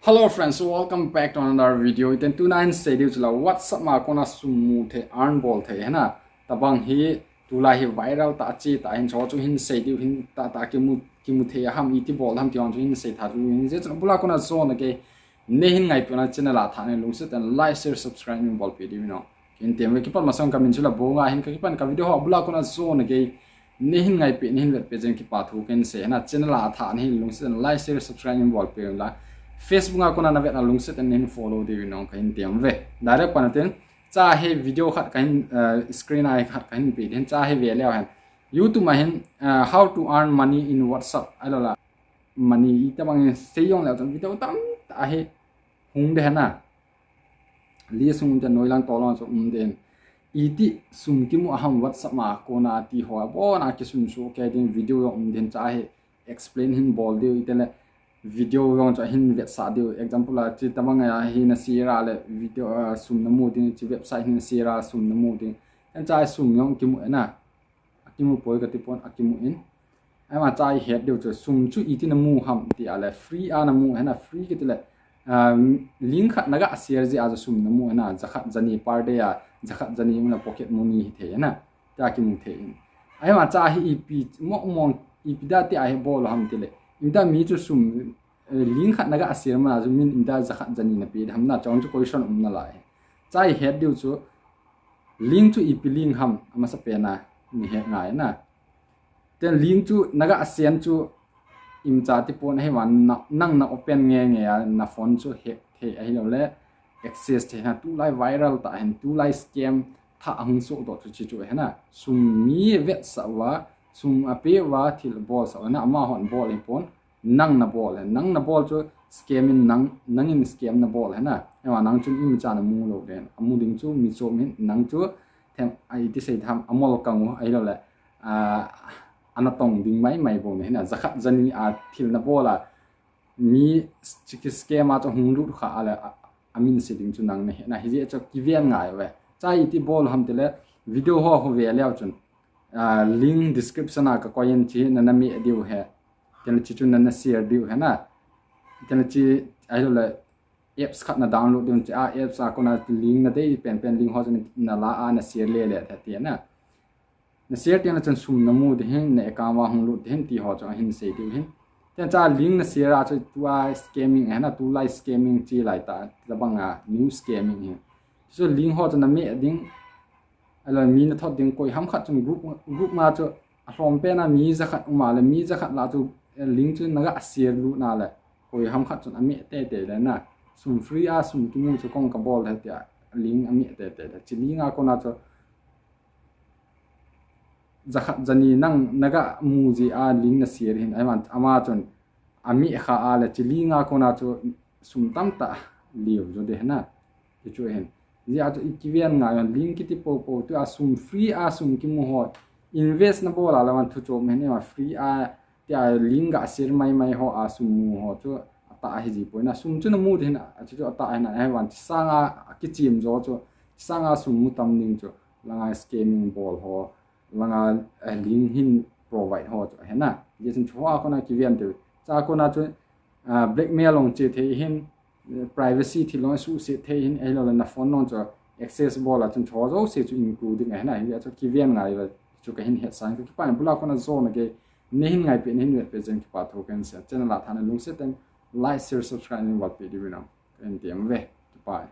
Hello friends, welcome back to another video. Then tonight studio chula WhatsApp ma kona sumu the earn ball the है ना tabang hi tula hi viral ta chi ta hin cho chu hin studio hin ta ki mu the ham iti ball ham tiang chu hin se tha hin je chu bula kona so na ke ne hin ngai puna channel la tha ne lung se tan like share subscribe min ball video no kin tem ki pan masang kamin chula bonga hin ki pan ka video ho bula kona so na ke ne hin ngai pe ne hin web page ki pa thu ken se na channel la tha ne lung se like share subscribe min ball pe la Facebook nga kuna na vet na lungset and then follow the winong kain tiam ve direct panaten cha he video khat kain screen ai khat kain pe den cha he ve leo han YouTube ma hen how to earn money in WhatsApp alola money ita bang seyong leo video tam ta he hung de na li sung de noilang tolon so den iti sum ki mu aham WhatsApp ma kona ti ho bo na ki sum so ke den video den cha he explain hin bol de itele video yong cho hin vet sa dio example la chi tamanga ya hin na sira le video sum na mu din chi website hin sira sum na mu din an chai sum yong ki mu na ki mu poi ka ti pon akimu in ai ma chai head dio cho sum chu iti na mu ham ti ale free a na mu na free ki ti le link khat na ga share ji a sum na mu na zakhat jani per day ya zakhat jani mu na pocket money the na ta ki mu the in ai ma cha hi ep mo ep da ti ai bol ham ti le imda mi chu sum link khat naga asir ma zu min imda zakhat jani na pi hamna chong chu question umna lai chai head diu chu link chu ip link ham ama sa pe na ni he ngai na ten link chu naga asian chu im cha ti pon he wan nang na open nge na phone chu he ai lo le access the na tu lai viral ta hen tu lai scam tha ang so do chu chu he na sum mi vet sa wa sum ape wa thil ball sa na ma hon ball ipon nang na ball chu scam in nang in scam na ball hena ewa nang chu im cha na mu lo den amu ding chu mi cho min nang chu them ai ti sei tham amol kang ai lo le anatong ding mai bo ne hena zakhat jani a thil na bola mi scam a cho hung lu kha ala amin se ding chu nang ne hena hi je cho kivian ngai we chai ti ball ham te le video ho ve leo chun link description ka koyen chi na mi diu he ten chi chu na share diu he na ten chi ai lo apps khat na download din cha apps a ko na link na dei pen link ho na la a na share le tha ti na share ten chen sum na mu de hin ne ka wa hung lu den ti ho cha hin se diu hin ten cha link na share a chu tu a scamming he na tu like scamming chi lai ta bang a new scamming he so link ho cha na me ding alo mi na thot ding koi ham khat chung group ma chu hlom pe na mi za khat ma le mi za khat la chu link chu naga share lu na le koi ham khat chun ami te le na sum free a sum ki mu chu kong ka bol ha tia link ami te chi link a ko na chu za khat jani nang naga mu ji a link na share hin ai man ama chun ami kha a le chi link a ko na chu sum tam ta liu jo de na chu hen ya to ikivian nga yon link ki po tu asum free asum ki mu ho invest na bola la wan thu cho me ne ma free a tia link ga share mai ho asum mu ho chu ata hi ji poina sum chu na mu de na chu ata ai na ai wan sanga ki chim zo chu sanga sum mu tam ning chu langa scamming ball ho langa link hin provide ho chu he na ye chen chwa ko na kivian tu cha ko na chu blackmail long che the hin privacy thì lo su se the in ai lo na phone non cho access bola chun cho zo se chu including ai na ya cho kivian ngai wa chu ka hin het sang ki pa bula ko na zo na ge ne hin ngai pe ne hin pe jen ki pa tho kan se channel la thana lung se ten like share subscribe ni wat video na en tiam ve bye